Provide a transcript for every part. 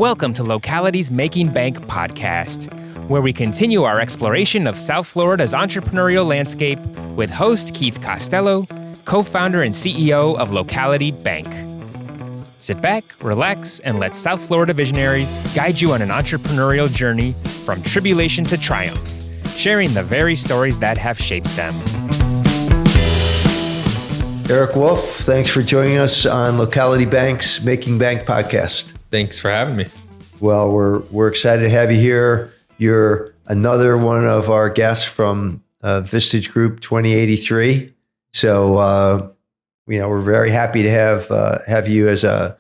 Welcome to Locality's Making Bank podcast, where we continue our exploration of South Florida's entrepreneurial landscape with host Keith Costello, co-founder and CEO of Locality Bank. Sit back, relax, and let South Florida visionaries guide you on an entrepreneurial journey from tribulation to triumph, sharing the very stories that have shaped them. Eric Wolf, thanks for joining us on Locality Bank's Making Bank podcast. Thanks for having me. Well, we're excited to have you here. You're another one of our guests from Vistage Group 2083. So, we're very happy to have you as an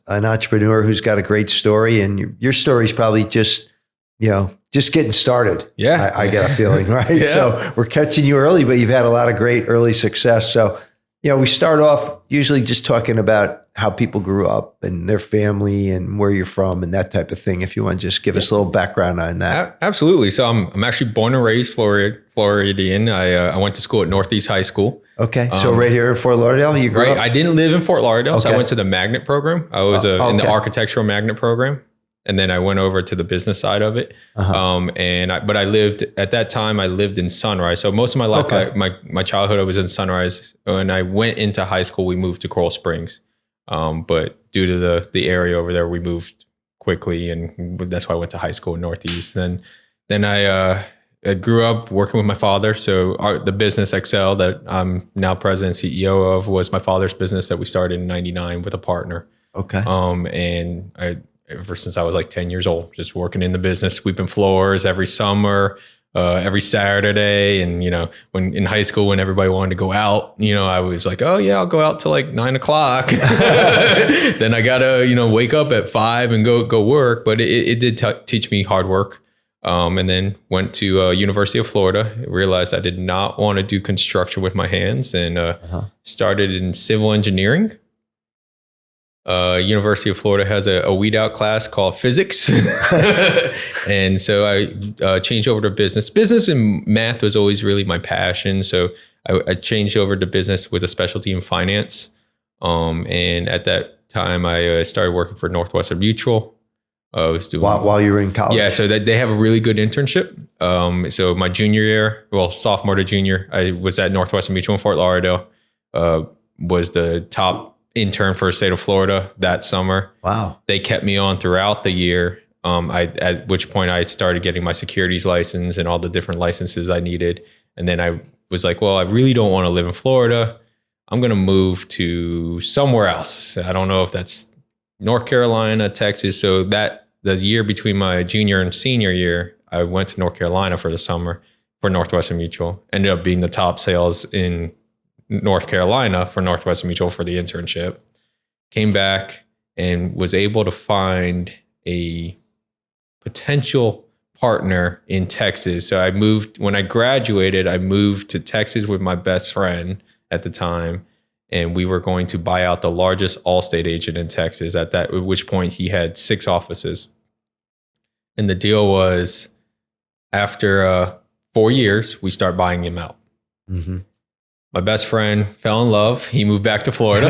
entrepreneur who's got a great story, and your story is probably just getting started. Yeah, I get a feeling, right? Yeah. So we're catching you early, but you've had a lot of great early success. So, we start off usually just talking about how people grew up and their family and where you're from and that type of thing. If you want to just give us a little background on that. Absolutely. So I'm actually born and raised Floridian. I went to school at Northeast High School. Okay. So right here in Fort Lauderdale, you grew up? I didn't live in Fort Lauderdale, Okay. so I went to the magnet program. I was in the architectural magnet program. And then I went over to the business side of it. But I lived at that time. I lived in Sunrise. So most of my life, Okay. my childhood, I was in Sunrise. When I went into high school, we moved to Coral Springs. But due to the area over there, we moved quickly, and that's why I went to high school in Northeast. Then I grew up working with my father. So the business Excel that I'm now president and CEO of was my father's business that we started in '99 with a partner. Okay. And ever since I was like 10 years old, just working in the business, sweeping floors every summer, every Saturday. And, when in high school, when everybody wanted to go out, I was like, oh yeah, I'll go out till like 9 o'clock. Then I gotta, wake up at 5 and go work. But it did teach me hard work. And then went to University of Florida, realized I did not want to do construction with my hands, and started in civil engineering. University of Florida has a weed out class called physics. And so I changed over to business. Business and math was always really my passion. So I changed over to business with a specialty in finance. And at that time, I started working for Northwestern Mutual. I was doing While you were in college. Yeah, so they have a really good internship. So my junior year, sophomore to junior, I was at Northwestern Mutual in Fort Lauderdale. Was the top intern for the state of Florida that summer. Wow. They kept me on throughout the year. At which point I started getting my securities license and all the different licenses I needed. And then I was like, well, I really don't want to live in Florida. I'm going to move to somewhere else. I don't know if that's North Carolina, Texas. So that the year between my junior and senior year, I went to North Carolina for the summer for Northwestern Mutual. Ended up being the top sales in North Carolina for Northwestern Mutual for the internship. Came back and was able to find a potential partner in Texas. So when I graduated, I moved to Texas with my best friend at the time. And we were going to buy out the largest Allstate agent in Texas at which point he had 6 offices. And the deal was after 4 years, we start buying him out. Mm-hmm. My best friend fell in love. He moved back to Florida.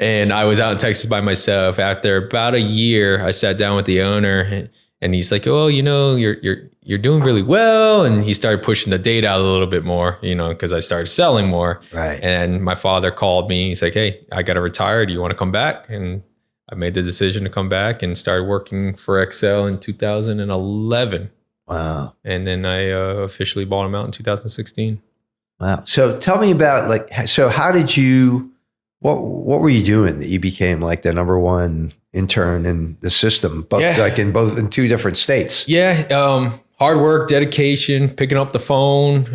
And I was out in Texas by myself. After about a year, I sat down with the owner, and he's like, oh, you're doing really well. And he started pushing the date out a little bit more, because I started selling more. Right. And my father called me. He's like, hey, I got to retire. Do you want to come back? And I made the decision to come back and started working for Excel in 2011. Wow. And then I officially bought him out in 2016. Wow. So tell me about how did you, what were you doing that you became like the number one intern in the system, in 2 different states? Yeah. Hard work, dedication, picking up the phone,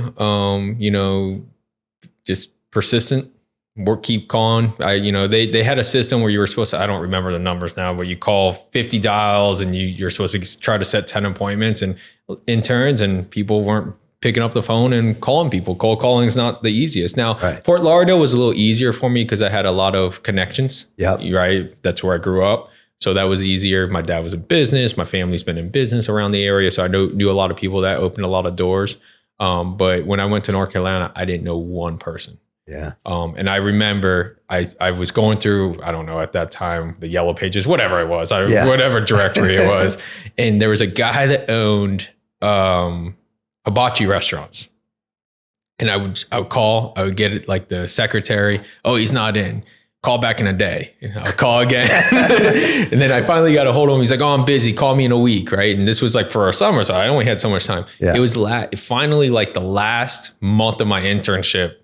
just persistent work, keep calling. They had a system where you were supposed to, I don't remember the numbers now, but you call 50 dials and you're supposed to try to set 10 appointments and interns, and people weren't picking up the phone and calling people. Cold calling is not the easiest. Now, right. Fort Lauderdale was a little easier for me because I had a lot of connections. Yep. Right. That's where I grew up. So that was easier. My dad was in business. My family's been in business around the area. So I knew a lot of people. That opened a lot of doors. But when I went to North Carolina, I didn't know one person. Yeah. And I remember I was going through, I don't know, at that time, the Yellow Pages, whatever it was, whatever directory it was. And there was a guy that owned hibachi restaurants. And I would call, I would get it like the secretary. Oh, he's not in. Call back in a day. I'll call again. And then I finally got a hold of him. He's like, oh, I'm busy. Call me in a week. Right. And this was like for our summer. So I only had so much time. Yeah. It was finally like the last month of my internship.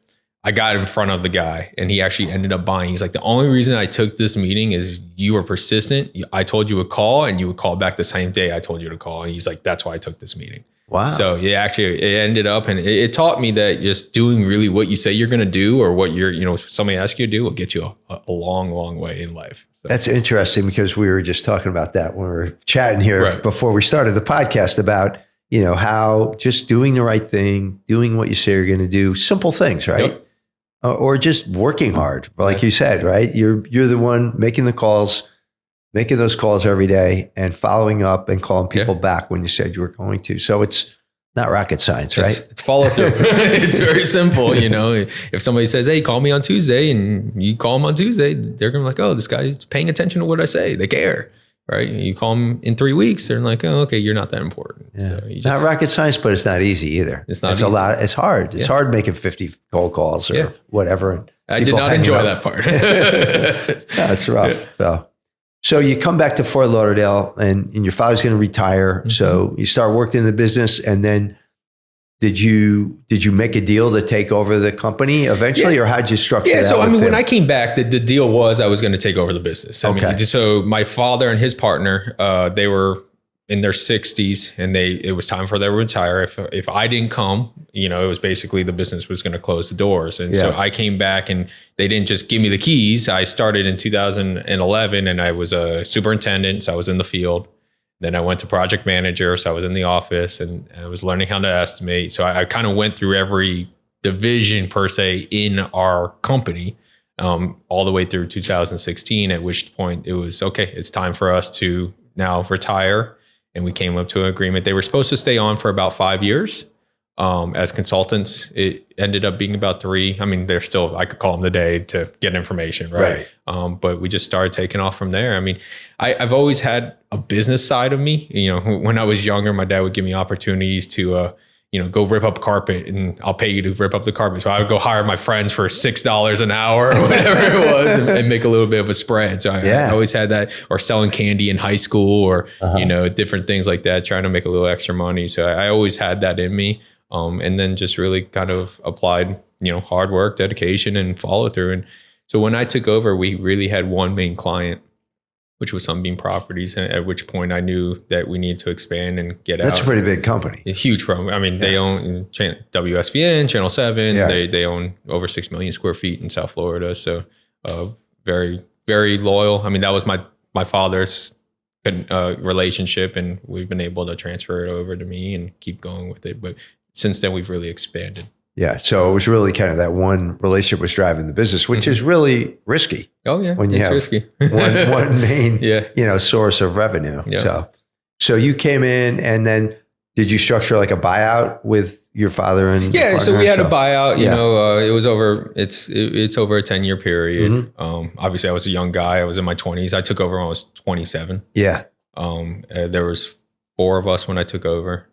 I got in front of the guy and he actually ended up buying. He's like, the only reason I took this meeting is you were persistent. I told you to call and you would call back the same day I told you to call. And he's like, that's why I took this meeting. Wow. So yeah, actually it ended up, and it taught me that just doing really what you say you're going to do, or what somebody asks you to do, will get you a long, long way in life. So. That's interesting, because we were just talking about that when we were chatting here before we started the podcast about, how just doing the right thing, doing what you say you're going to do, simple things, right? Yep. Or just working hard, like you said, right? You're the one making the calls, making those calls every day and following up and calling people back when you said you were going to. So it's not rocket science, right? It's follow through. It's very simple. If somebody says, hey, call me on Tuesday, and you call them on Tuesday, they're going to be like, oh, this guy's paying attention to what I say. They care, right? You call them in 3 weeks, they're like, oh, okay, you're not that important. Yeah. So not rocket science, but it's not easy either. It's not easy. A lot. It's hard. It's hard making 50 cold calls or whatever. I did not enjoy that part. That's rough. So you come back to Fort Lauderdale, and your father's going to retire. Mm-hmm. So you start working in the business, and then did you make a deal to take over the company eventually, or how'd you structure that? So when I came back, the deal was I was going to take over the business. So my father and his partner, they were in their 60s, and it was time for them to retire. If I didn't come, it was basically the business was going to close the doors. And so I came back, and they didn't just give me the keys. I started in 2011, and I was a superintendent. So I was in the field. Then I went to project manager. So I was in the office, and I was learning how to estimate. So I kind of went through every division per se in our company, all the way through 2016, at which point it was, okay, it's time for us to now retire. And we came up to an agreement. They were supposed to stay on for about 5 years as consultants. It ended up being about 3. I mean, they're still, I could call them today to get information, right? But we just started taking off from there. I mean, I've always had a business side of me. When I was younger, my dad would give me opportunities to, go rip up carpet, and I'll pay you to rip up the carpet. So I would go hire my friends for $6 an hour or whatever it was, and make a little bit of a spread. So I always had that, or selling candy in high school, or, different things like that, trying to make a little extra money. So I always had that in me. And then just really kind of applied, hard work, dedication, and follow through. And so when I took over, we really had one main client, which was Sunbeam Properties, at which point I knew that we needed to expand and get out. That's a pretty big company. A huge problem. I mean, they own WSVN, Channel 7. Yeah. They own over 6 million square feet in South Florida. So very, very loyal. I mean, that was my father's relationship, and we've been able to transfer it over to me and keep going with it. But since then, we've really expanded. Yeah. So it was really kind of that one relationship was driving the business, which is really risky. Oh yeah. When you have risky. one main, source of revenue. Yeah. So you came in, and then did you structure like a buyout with your father and your partner? So we had a buyout, it was over, it's over a 10-year period. Mm-hmm. Obviously I was a young guy. I was in my 20s. I took over when I was 27. Yeah. There was 4 of us when I took over.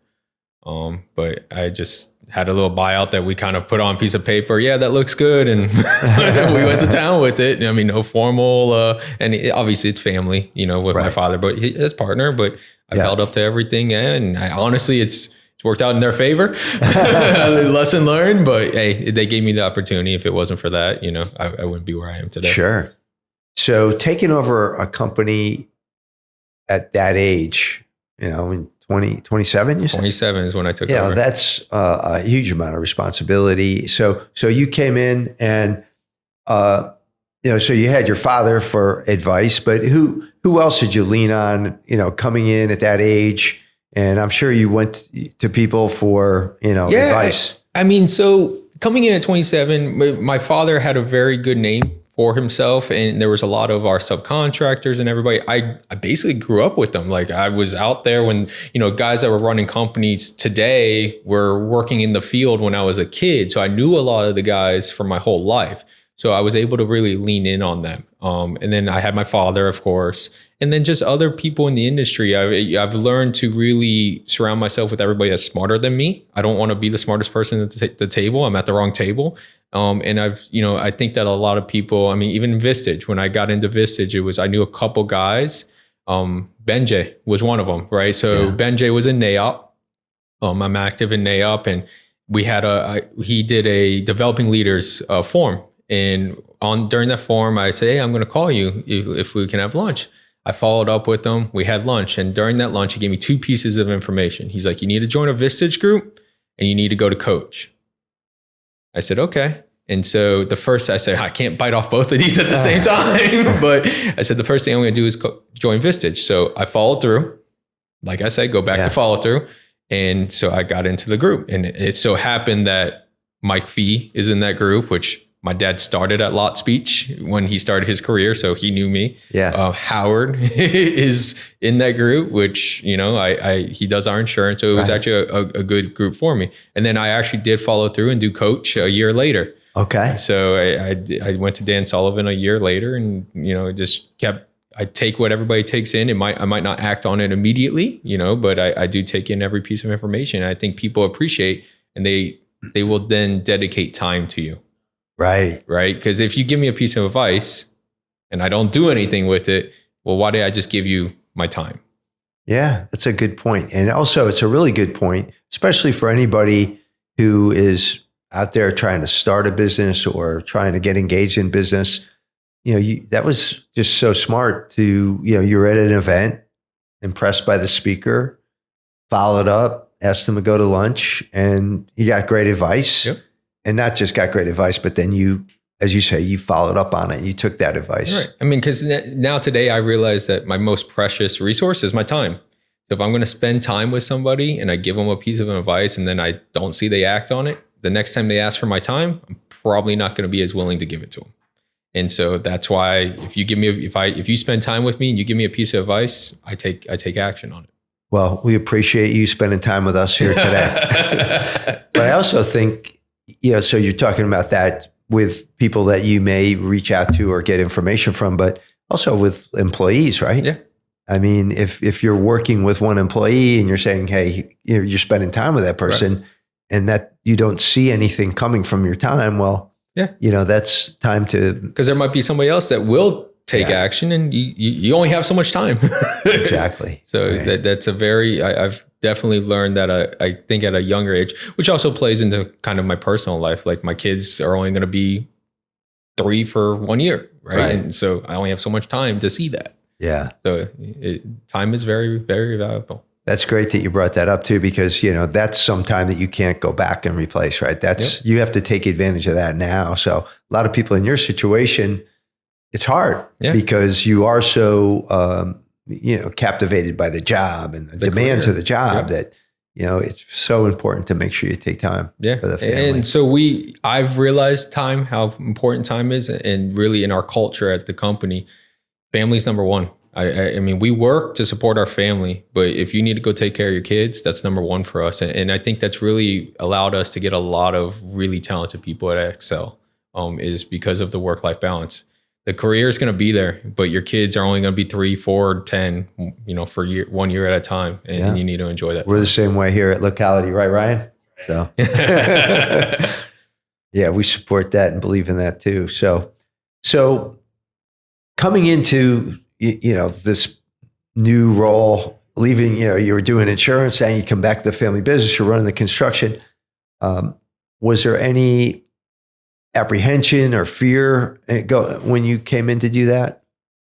But I just had a little buyout that we kind of put on a piece of paper. Yeah, that looks good. And we went to town with it. I mean, no formal, and obviously it's family, with my father, but his partner, but I held up to everything. And honestly, it's worked out in their favor. Lesson learned, but hey, they gave me the opportunity. If it wasn't for that, I wouldn't be where I am today. Sure. So taking over a company at that age, in 27, you said? 27 is when I took over. Yeah, that's a huge amount of responsibility. So you came in, and so you had your father for advice, but who else did you lean on? Coming in at that age, and I'm sure you went to people for advice. I mean, so coming in at 27, my father had a very good name for himself. And there was a lot of our subcontractors and everybody. I basically grew up with them. Like I was out there when, guys that were running companies today were working in the field when I was a kid. So I knew a lot of the guys for my whole life. So I was able to really lean in on them. And then I had my father, of course, and then just other people in the industry. I've learned to really surround myself with everybody that's smarter than me. I don't want to be the smartest person at the table. I'm at the wrong table. And I think that a lot of people, even Vistage, when I got into Vistage, I knew a couple guys. Benjay was one of them, right? So Benjay was in NAOP. I'm active in NAOP, and he did a developing leaders forum. And during that forum, I said, hey, I'm going to call you if we can have lunch. I followed up with him. We had lunch. And during that lunch, he gave me 2 pieces of information. He's like, you need to join a Vistage group and you need to go to coach. I said, okay. And so I said, I can't bite off both of these at the same time. But I said, the first thing I'm going to do is join Vistage. So I followed through. Like I said, go back to follow through. And so I got into the group. And it so happened that Mike Fee is in that group, which my dad started at Lot Speech when he started his career, so he knew me. Yeah. Howard is in that group, which he does our insurance, so it was actually a good group for me. And then I actually did follow through and do coach a year later. Okay. So I went to Dan Sullivan a year later, and just kept. I take what everybody takes in. I might not act on it immediately, but I do take in every piece of information. I think people appreciate, and they will then dedicate time to you. Right. Because if you give me a piece of advice and I don't do anything with it, well, why did I just give you my time? Yeah, that's a good point. And also it's a really good point, especially for anybody who is out there trying to start a business or trying to get engaged in business. That was just so smart to, you're at an event, impressed by the speaker, followed up, asked them to go to lunch, and you got great advice. Yep. And not just got great advice, but then you, as you say, you followed up on it and you took that advice. Right. Because now today I realize that my most precious resource is my time. So if I'm going to spend time with somebody and I give them a piece of advice and then I don't see they act on it, the next time they ask for my time, I'm probably not going to be as willing to give it to them. And so that's why if you spend time with me and you give me a piece of advice, I take action on it. Well, we appreciate you spending time with us here today. But I also think, so you're talking about that with people that you may reach out to or get information from, but also with employees, right? Yeah. If you're working with one employee and you're saying, hey, you're spending time with that person and that you don't see anything coming from your time, well, that's time to... Because there might be somebody else that will take action and you only have so much time. Exactly. So that's I've definitely learned that I think at a younger age, which also plays into kind of my personal life. Like my kids are only going to be 3 for 1 year, right? And so I only have so much time to see that. Yeah. So time is very, very valuable. That's great that you brought that up too, because that's some time that you can't go back and replace, right? You have to take advantage of that now. So a lot of people in your situation, it's hard because you are so, captivated by the job and the demands of the job that, it's so important to make sure you take time for the family. And so I've realized how important time is, and really in our culture at the company, family's number one. We work to support our family, but if you need to go take care of your kids, that's number one for us. And I think that's really allowed us to get a lot of really talented people at Excel, is because of the work-life balance. The career is going to be there, but your kids are only going to be 3, 4, 10, for 1 year at a time. And you need to enjoy that. We're the same way here at Locality, right, Ryan? So, we support that and believe in that too. So coming into, this new role, leaving, you were doing insurance and you come back to the family business, you're running the construction. Was there any apprehension or fear when you came in to do that?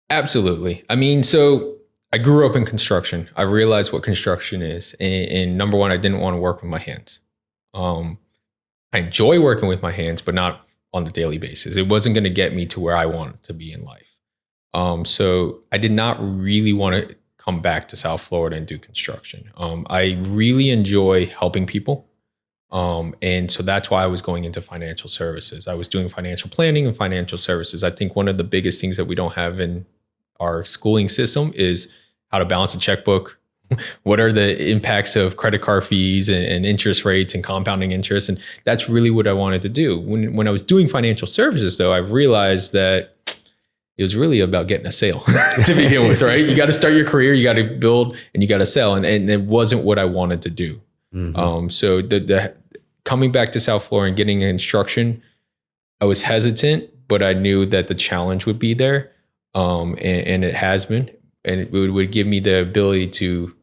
Absolutely. So I grew up in construction. I realized what construction is. And number one, I didn't want to work with my hands. I enjoy working with my hands, but not on the daily basis. It wasn't going to get me to where I wanted to be in life. So I did not really want to come back to South Florida and do construction. I really enjoy helping people. And so that's why I was going into financial services. I was doing financial planning and financial services. I think one of the biggest things that we don't have in our schooling system is how to balance a checkbook. What are the impacts of credit card fees and interest rates and compounding interest? And that's really what I wanted to do. When I was doing financial services, though, I realized that it was really about getting a sale to begin with, right? You got to start your career, you got to build, and you got to sell. And it wasn't what I wanted to do. So the coming back to South Florida and getting instruction, I was hesitant, but I knew that the challenge would be there. And it has been, and it would give me the ability to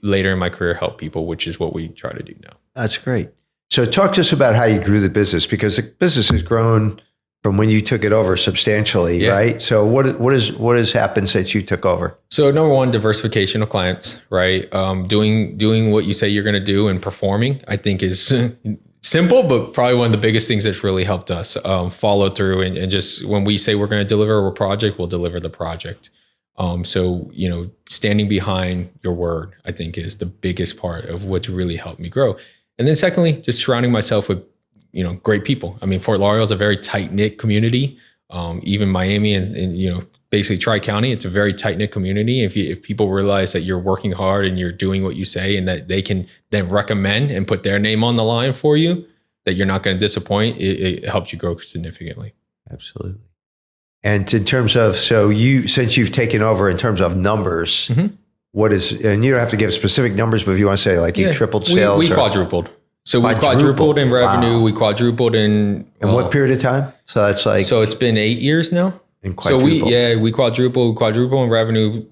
later in my career help people, which is what we try to do now. That's great. So talk to us about how you grew the business, because the business has grown from when you took it over substantially, right? So what has happened since you took over? So number one, diversification of clients, right? Doing what you say you're going to do and performing, I think is simple, but probably one of the biggest things that's really helped us follow through. And just when we say we're going to deliver a project, we'll deliver the project. So, standing behind your word, I think, is the biggest part of what's really helped me grow. And then secondly, just surrounding myself with, great people. I mean, Fort Lauderdale is a very tight-knit community. Even Miami and basically Tri-County, it's a very tight-knit community. If people realize that you're working hard and you're doing what you say and that they can then recommend and put their name on the line for you, that you're not going to disappoint, it helps you grow significantly. Absolutely. And in terms of, since you've taken over in terms of numbers, what is, and you don't have to give specific numbers, but if you want to say like you tripled sales. We quadrupled. So we quadrupled in revenue. Wow. We quadrupled in what period of time? So that's like, so it's been 8 years now. And so we quadrupled in revenue,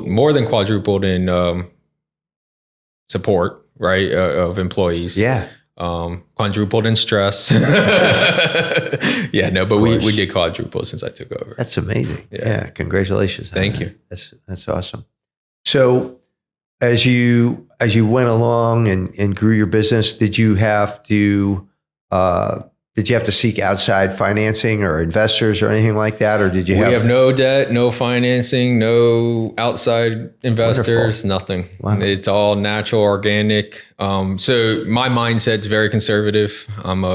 more than quadrupled in support, right, of employees. Yeah. Quadrupled in stress. But we did quadruple since I took over. That's amazing. Yeah. Congratulations. Thank you. That's awesome. So as you went along and grew your business, did you have to seek outside financing or investors or anything like that? Or did you We have no debt, no financing, no outside investors, nothing. Wow. It's all natural, organic. So my mindset's very conservative. I'm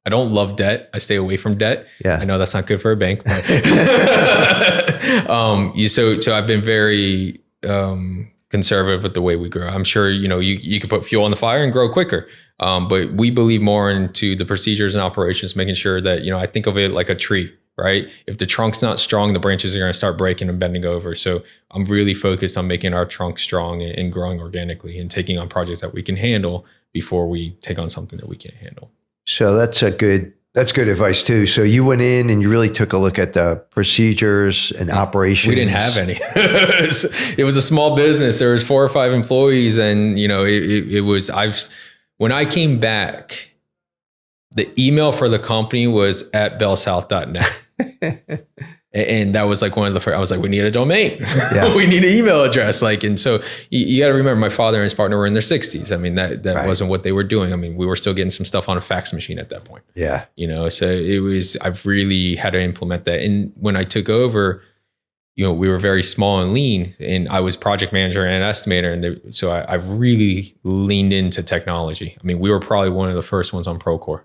I don't love debt. I stay away from debt. Yeah. I know that's not good for a bank, but so I've been very conservative with the way we grow. I'm sure, you could put fuel on the fire and grow quicker. But we believe more into the procedures and operations, making sure that, I think of it like a tree, right? If the trunk's not strong, the branches are going to start breaking and bending over. So I'm really focused on making our trunk strong and growing organically and taking on projects that we can handle before we take on something that we can't handle. So that's good advice too. So you went in and you really took a look at the procedures and operations. We didn't have any. It was a small business. There was 4 or 5 employees, and when I came back, the email for the company was at bellsouth.net. And that was like one of the first, I was like, we need a domain. Yeah. We need an email address. And so you got to remember, my father and his partner were in their 60s. I mean, that right. wasn't what they were doing. I mean, we were still getting some stuff on a fax machine at that point. Yeah. So I've really had to implement that. And when I took over, we were very small and lean, and I was project manager and estimator. And so I really leaned into technology. I mean, we were probably one of the first ones on Procore,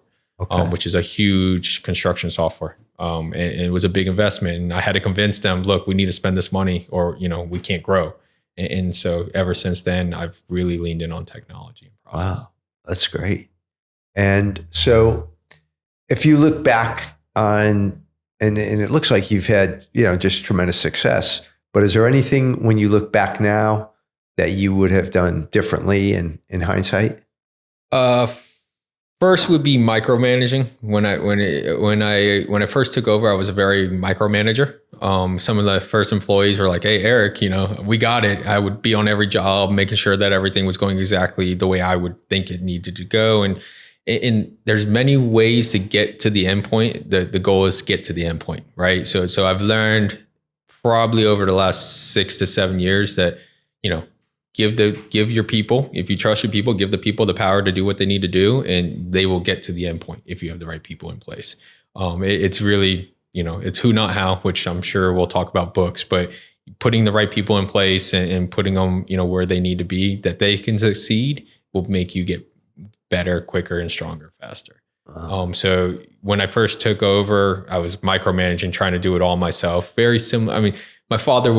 which is a huge construction software. And it was a big investment, and I had to convince them, look, we need to spend this money or, we can't grow. And so ever since then, I've really leaned in on technology and process. Wow, that's great. And so if you look back on, and it looks like you've had, just tremendous success, but is there anything when you look back now that you would have done differently in hindsight? First would be micromanaging. When I first took over, I was a very micromanager. Some of the first employees were like, "Hey, Eric, we got it." I would be on every job, making sure that everything was going exactly the way I would think it needed to go. And there's many ways to get to the endpoint. The goal is to get to the endpoint, right? So I've learned probably over the last 6 to 7 years that, give your people, if you trust your people, give the people the power to do what they need to do, and they will get to the end point if you have the right people in place. It's really, it's who, not how, which I'm sure we'll talk about books, but putting the right people in place and putting them, where they need to be, that they can succeed, will make you get better, quicker, and stronger, faster. So when I first took over, I was micromanaging, trying to do it all myself. Very similar. I mean, my father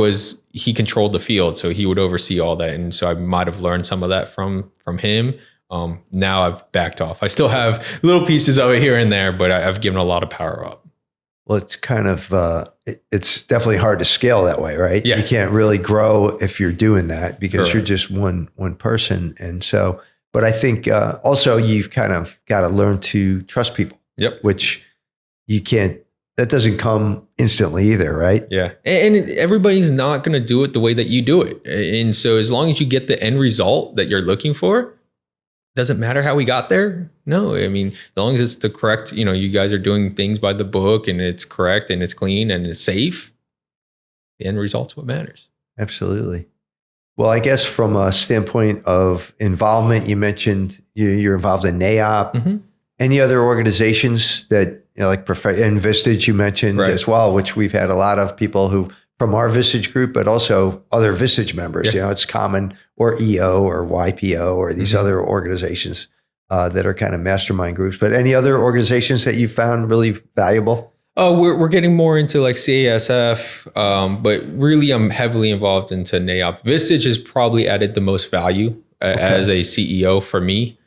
he controlled the field, so he would oversee all that. And so I might have learned some of that from him. Now I've backed off. I still have little pieces of it here and there, but I've given a lot of power up. Well, it's kind of, it's definitely hard to scale that way, right? Yeah. You can't really grow if you're doing that because Correct. you're just one person. And so, but I think also you've kind of got to learn to trust people. Yep. Which you can't, that doesn't come instantly either, right? Yeah. And everybody's not going to do it the way that you do it. And so as long as you get the end result that you're looking for, doesn't matter how we got there. No, I mean, as long as it's the correct, you guys are doing things by the book and it's correct and it's clean and it's safe, the end result's what matters. Absolutely. Well, I guess from a standpoint of involvement, you mentioned you're involved in NAIOP. Mm-hmm. Any other organizations that, like and Vistage you mentioned Right. as well, which we've had a lot of people who from our Vistage group, but also other Vistage members. Yeah. It's common, or EO or YPO or these other organizations that are kind of mastermind groups. But any other organizations that you found really valuable? Oh, we're getting more into like CASF, but really I'm heavily involved into NAIOP. Vistage has probably added the most value as a CEO for me.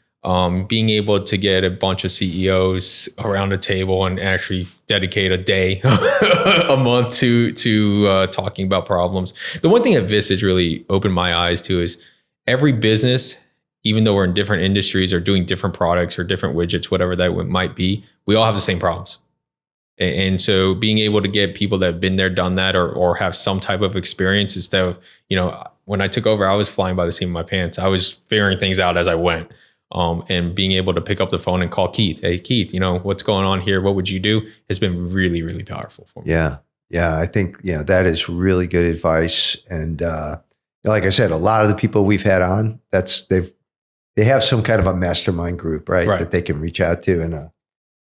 Being able to get a bunch of CEOs around a table and actually dedicate a day a month to talking about problems. The one thing that Vistage really opened my eyes to is every business, even though we're in different industries or doing different products or different widgets, whatever that might be, we all have the same problems. And so being able to get people that have been there, done that, or have some type of experience instead of, when I took over, I was flying by the seat of my pants. I was figuring things out as I went. And being able to pick up the phone and call Keith. Hey, Keith, what's going on here? What would you do? Has been really, really powerful for me. Yeah. Yeah. I think, that is really good advice. And like I said, a lot of the people we've had on, they have some kind of a mastermind group, right? That they can reach out to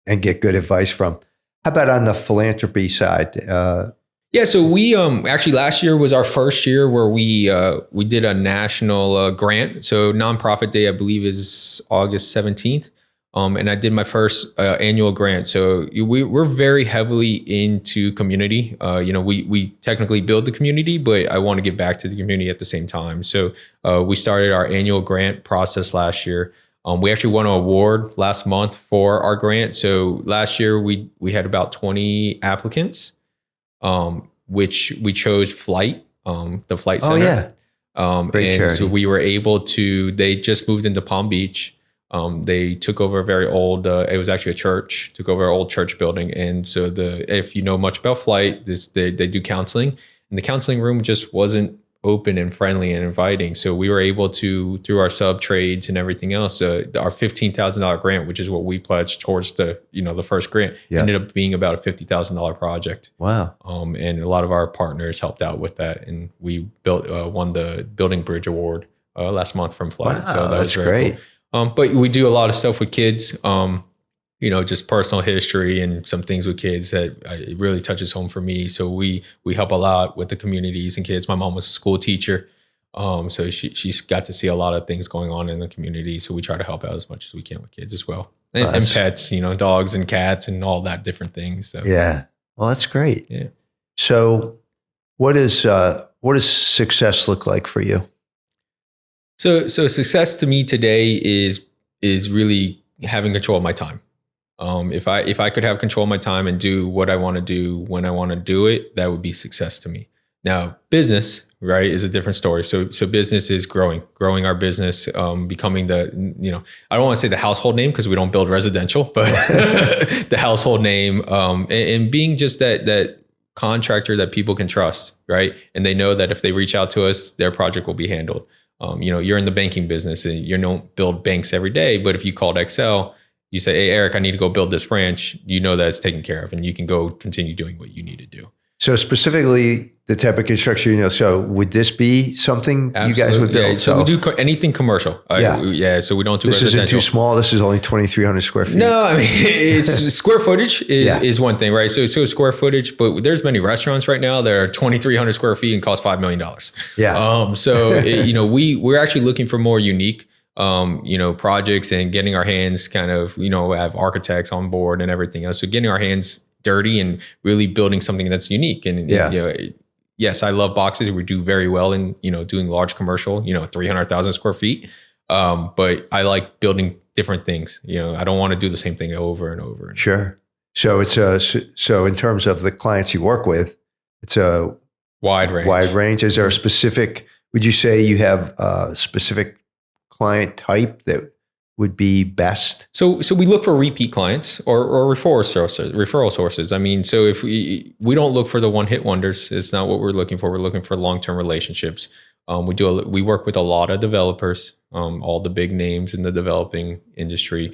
and get good advice from. How about on the philanthropy side? Yeah, so we actually last year was our first year where we did a national grant. So Nonprofit Day, I believe, is August 17th. And I did my first annual grant. So we're very heavily into community. We technically build the community, but I want to give back to the community at the same time. So we started our annual grant process last year. We actually won an award last month for our grant. So last year we had about 20 applicants. Which we chose Flight, the Flight Center. Oh, yeah. Great and charity. so we were able to, they just moved into Palm Beach. They took over a very old, it was actually a church, took over an old church building. And so if you know much about Flight, they do counseling, and the counseling room just wasn't open and friendly and inviting. So we were able to, through our sub trades and everything else, our $15,000 grant, which is what we pledged towards the first grant, ended up being about a $50,000 project. Wow. And a lot of our partners helped out with that. And we won the Building Bridge Award last month from Flight. Wow, so that was very great. Cool. But we do a lot of stuff with kids. Just personal history and some things with kids that it really touches home for me. So we help a lot with the communities and kids. My mom was a school teacher. So she's got to see a lot of things going on in the community. So we try to help out as much as we can with kids as well. And pets, dogs and cats and all that different things. So. Yeah. Well, that's great. Yeah. So what does success look like for you? So success to me today is really having control of my time. If I could have control of my time and do what I want to do when I want to do it, that would be success to me. Now, business, right, is a different story. So business is growing our business, becoming I don't want to say the household name because we don't build residential, but the household name, and being just that contractor that people can trust, right? And they know that if they reach out to us, their project will be handled. You're in the banking business and you don't build banks every day, but if you called Excel, you say, hey, Eric, I need to go build this branch. You know that it's taken care of and you can go continue doing what you need to do. So specifically the type of construction, so would this be something you guys would build? Yeah. So we do anything commercial. So we don't do this residential. isn't too small. This is only 2,300 square feet. No, I mean, it's square footage is one thing, right? So square footage, but there's many restaurants right now that are 2,300 square feet and cost $5 million. Yeah. We're actually looking for more unique, projects and getting our hands kind of, have architects on board and everything else. So getting our hands dirty and really building something that's unique. And, yes, I love boxes. We do very well in, doing large commercial, 300,000 square feet. But I like building different things. I don't want to do the same thing over and over. Sure. So so in terms of the clients you work with, it's a wide range. Is there a specific, would you say you have a specific client type that would be best? So we look for repeat clients or referral sources. I mean, so if we don't look for the one hit wonders, it's not what we're looking for. We're looking for long-term relationships. We work with a lot of developers, all the big names in the developing industry.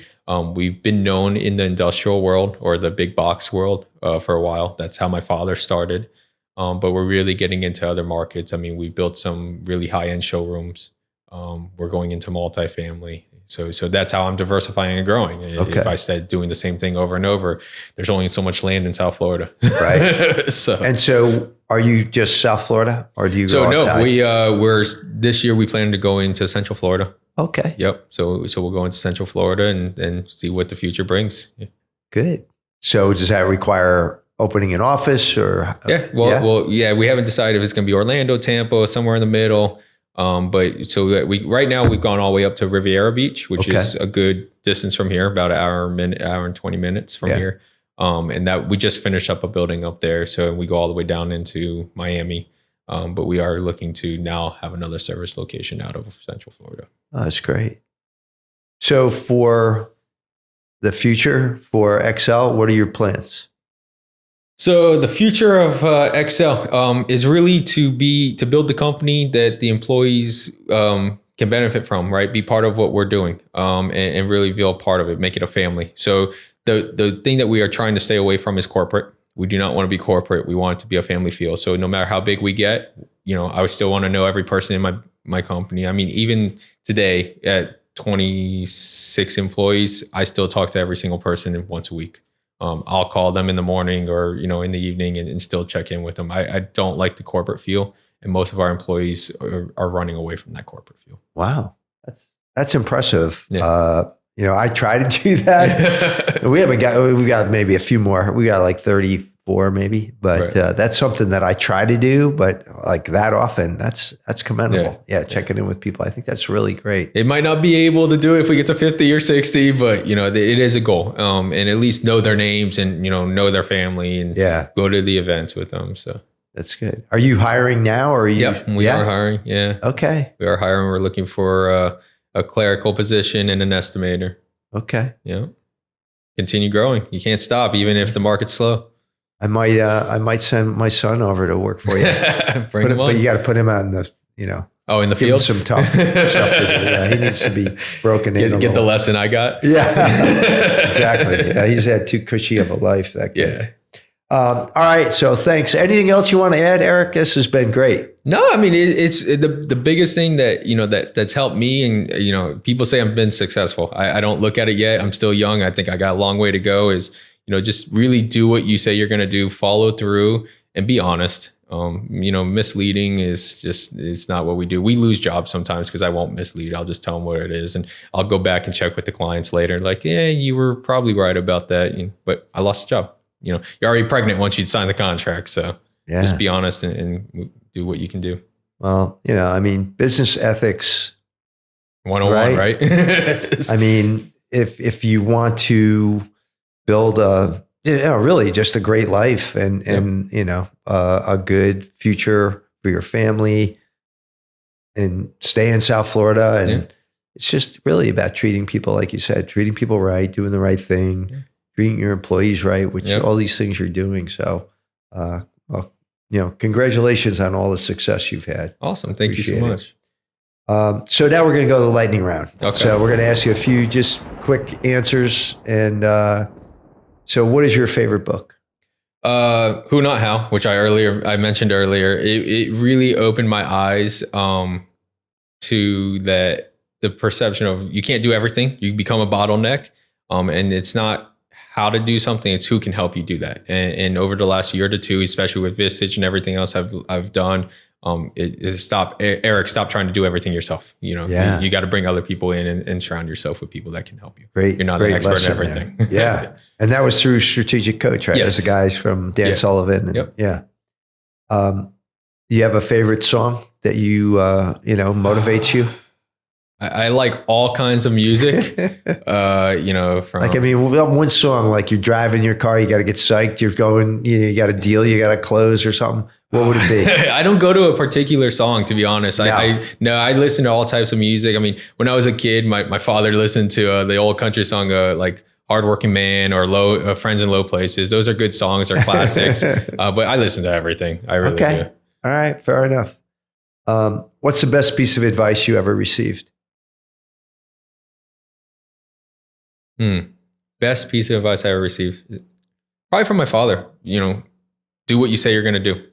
We've been known in the industrial world or the big box world for a while. That's how my father started. But we're really getting into other markets. I mean, we built some really high-end showrooms. We're going into multifamily. So that's how I'm diversifying and growing. Okay. If I start doing the same thing over and over, there's only so much land in South Florida. Right. So are you just South Florida or do you go outside? No, we're this year we plan to go into Central Florida. Okay. Yep. So we'll go into Central Florida and see what the future brings. Yeah. Good. So does that require opening an office or? We haven't decided if it's going to be Orlando, Tampa, somewhere in the middle. But so that right now we've gone all the way up to Riviera Beach, which is a good distance from here, about an hour and 20 minutes from here. And that we just finished up a building up there. So we go all the way down into Miami. But we are looking to now have another service location out of Central Florida. Oh, that's great. So for the future for Excel, what are your plans? So the future of Excel is really to build the company that the employees can benefit from, right? Be part of what we're doing and really feel part of it, make it a family. So the thing that we are trying to stay away from is corporate. We do not want to be corporate. We want it to be a family feel. So no matter how big we get, I would still want to know every person in my company. I mean, even today at 26 employees, I still talk to every single person once a week. I'll call them in the morning or, in the evening and still check in with them. I don't like the corporate feel. And most of our employees are running away from that corporate feel. Wow. That's impressive. Yeah. I try to do that. we got maybe a few more. We got like 34 maybe, but that's something that I try to do, but like that often, that's commendable. Yeah. Checking in with people. I think that's really great. It might not be able to do it if we get to 50 or 60, but it is a goal. And at least know their names and, know their family and go to the events with them. So that's good. Are you hiring now or are you? Yep, we are hiring. Yeah. Okay. We are hiring. We're looking for a clerical position and an estimator. Okay. Yeah. Continue growing. You can't stop even if the market's slow. I might send my son over to work for you. Bring him on. But you got to put him out in the, in the give field. Him some tough stuff to do. Yeah, he needs to be broken in. Get the lesson I got. Yeah, exactly. Yeah, he's had too cushy of a life. That kid. Yeah. All right. So thanks. Anything else you want to add, Eric? This has been great. No, I mean, it's the biggest thing that, that's helped me. And, people say I've been successful. I don't look at it yet. I'm still young. I think I got a long way to go is, just really do what you say you're going to do, follow through and be honest. Misleading is not what we do. We lose jobs sometimes because I won't mislead. I'll just tell them what it is. And I'll go back and check with the clients later. Like, yeah, you were probably right about that. But I lost the job. You're already pregnant once you'd sign the contract. So just be honest and do what you can do. Well, business ethics 101, right? I mean, if you want to build really just a great life and a good future for your family and stay in South Florida. And it's just really about treating people, like you said, treating people right, doing the right thing, treating your employees right, which all these things you're doing. So, congratulations on all the success you've had. Awesome. Thank you so much. So now we're going to go to the lightning round. Okay. So we're going to ask you a few just quick answers. And so what is your favorite book? Who Not How, which I mentioned earlier. It really opened my eyes to the perception of you can't do everything. You become a bottleneck. And it's not how to do something, it's who can help you do that. And over the last year to two, especially with Vistage and everything else I've done, Eric, stop trying to do everything yourself. You got to bring other people in and surround yourself with people that can help you. You're not an expert in everything. Yeah. And that was through Strategic Coach, right? Yes. That's the guys from Dan Sullivan. And, yep. Yeah. You have a favorite song that motivates you? I like all kinds of music, one song, like you're driving your car, you got to get psyched, you're going, you got a deal, you got to close or something. What would it be? I don't go to a particular song, to be honest. No. I listen to all types of music. I mean, when I was a kid, my father listened to the old country song, like Hardworking Man or Friends in Low Places. Those are good songs, they're classics. But I listen to everything. I really do. All right, fair enough. What's the best piece of advice you ever received? Best piece of advice I ever received, probably from my father. Do what you say you're going to do.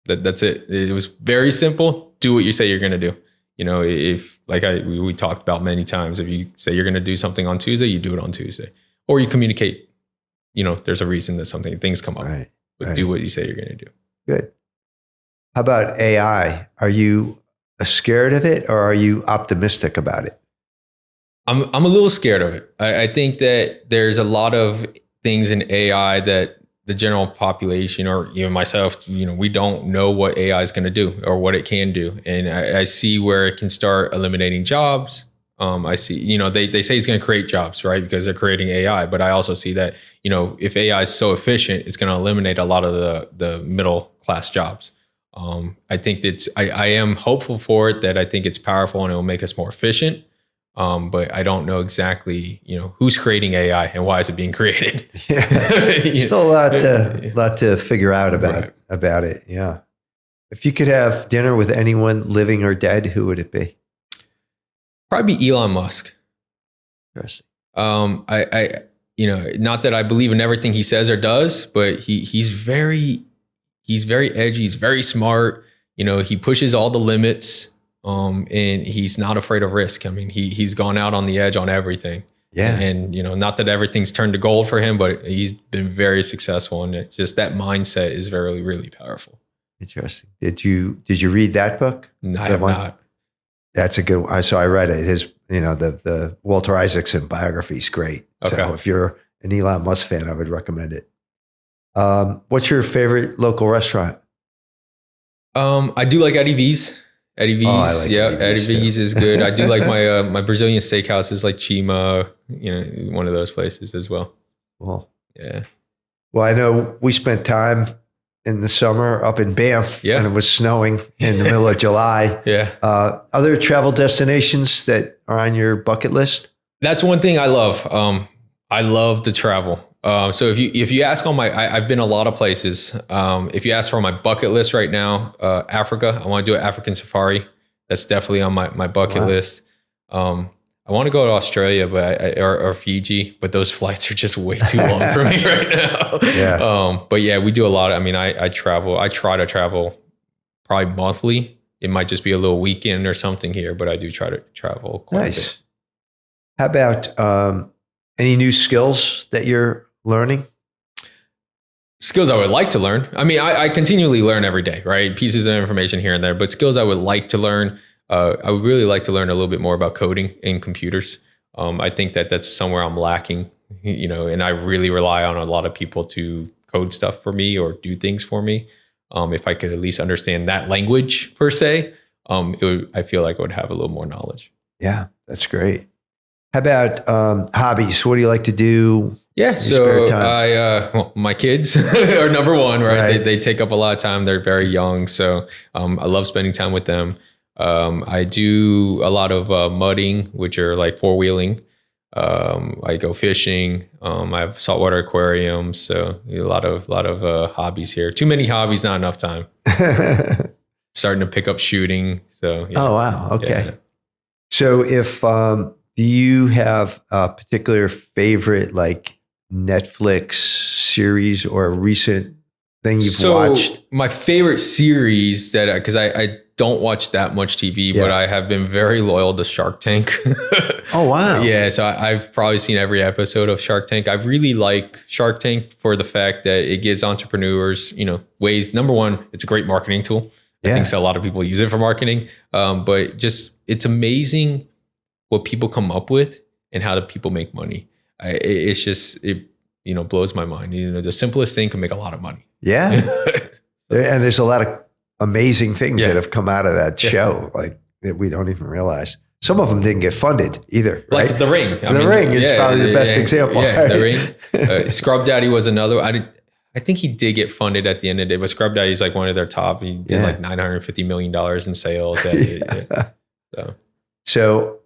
That's it. It was very simple. Do what you say you're going to do. If we talked about many times, if you say you're going to do something on Tuesday, you do it on Tuesday, or you communicate. There's a reason that things come up. Right. But do what you say you're going to do. Good. How about AI? Are you scared of it, or are you optimistic about it? I'm a little scared of it. I think that there's a lot of things in AI that the general population, or even myself, we don't know what AI is going to do or what it can do. And I see where it can start eliminating jobs. I see, they say it's going to create jobs, right? Because they're creating AI. But I also see that, if AI is so efficient, it's going to eliminate a lot of the middle class jobs. I think I am hopeful for it, that I think it's powerful and it will make us more efficient. But I don't know exactly, who's creating AI and why is it being created. Still a lot to figure out about it. Yeah. If you could have dinner with anyone living or dead, who would it be? Probably be Elon Musk. Interesting. Not that I believe in everything he says or does, but he's very edgy. He's very smart. He pushes all the limits. And he's not afraid of risk. I mean, he's gone out on the edge on everything. Yeah. And, not that everything's turned to gold for him, but he's been very successful. And it just, that mindset is very, really powerful. Interesting. Did you read that book? No, I have not. That's a good one. So I read it. His, the Walter Isaacson biography is great. Okay. So if you're an Elon Musk fan, I would recommend it. What's your favorite local restaurant? I do like Eddie V's. Eddie V's, Eddie V's is good. I do like my Brazilian steakhouses, like Chima, one of those places as well. Well, yeah. Well, I know we spent time in the summer up in Banff, and it was snowing in the middle of July. Yeah. Other travel destinations that are on your bucket list? That's one thing I love. I love to travel. So if you ask I've been a lot of places. If you ask for my bucket list right now, Africa, I want to do an African safari. That's definitely on my bucket list. I want to go to Australia, or Fiji, but those flights are just way too long for me right now. Yeah. But yeah, we do a lot. I travel. I try to travel probably monthly. It might just be a little weekend or something here, but I do try to travel quite a bit. How about any new skills that you're learning? Skills I would like to learn. I continually learn every day, right? Pieces of information here and there, but skills I would like to learn. I would really like to learn a little bit more about coding in computers. I think that's somewhere I'm lacking, and I really rely on a lot of people to code stuff for me or do things for me. If I could at least understand that language per se, I feel like I would have a little more knowledge. Yeah, that's great. How about hobbies? What do you like to do? Yeah, so my kids are number one, right? They take up a lot of time. They're very young, so I love spending time with them. I do a lot of mudding, which are like four-wheeling. I go fishing. I have saltwater aquariums, so a lot of hobbies here. Too many hobbies, not enough time. Starting to pick up shooting. So Oh wow, okay. Yeah. So if do you have a particular favorite Netflix series or a recent thing you've watched? My favorite series that, because I don't watch that much TV, but I have been very loyal to Shark Tank. Oh, wow. Yeah. So I've probably seen every episode of Shark Tank. I really like Shark Tank for the fact that it gives entrepreneurs, ways. Number one, it's a great marketing tool. I think so a lot of people use it for marketing. But just, it's amazing what people come up with and how do people make money. It blows my mind. The simplest thing can make a lot of money. Yeah. And there's a lot of amazing things that have come out of that show, like that we don't even realize. Some of them didn't get funded either, right? Like The Ring. The Ring is probably the best example. Yeah, right? The Ring. Scrub Daddy was another. I think he did get funded at the end of the day, but Scrub Daddy's like one of their top. He did like $950 million in sales. So,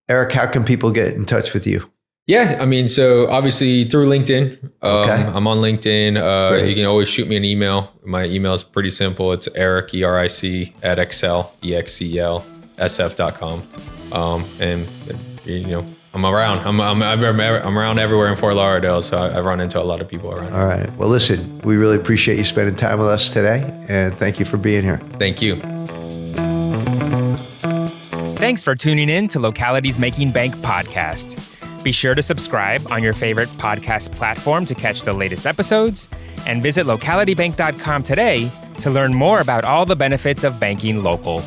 Eric, how can people get in touch with you? Yeah, so obviously through LinkedIn. I'm on LinkedIn. You can always shoot me an email. My email is pretty simple. It's Eric, ERIC, at excelsf.com. And I'm around. I'm around everywhere in Fort Lauderdale, so I run into a lot of people around. All right. Well, listen, we really appreciate you spending time with us today, and thank you for being here. Thank you. Thanks for tuning in to Locality's Making Bank podcast. Be sure to subscribe on your favorite podcast platform to catch the latest episodes, and visit localitybank.com today to learn more about all the benefits of banking local.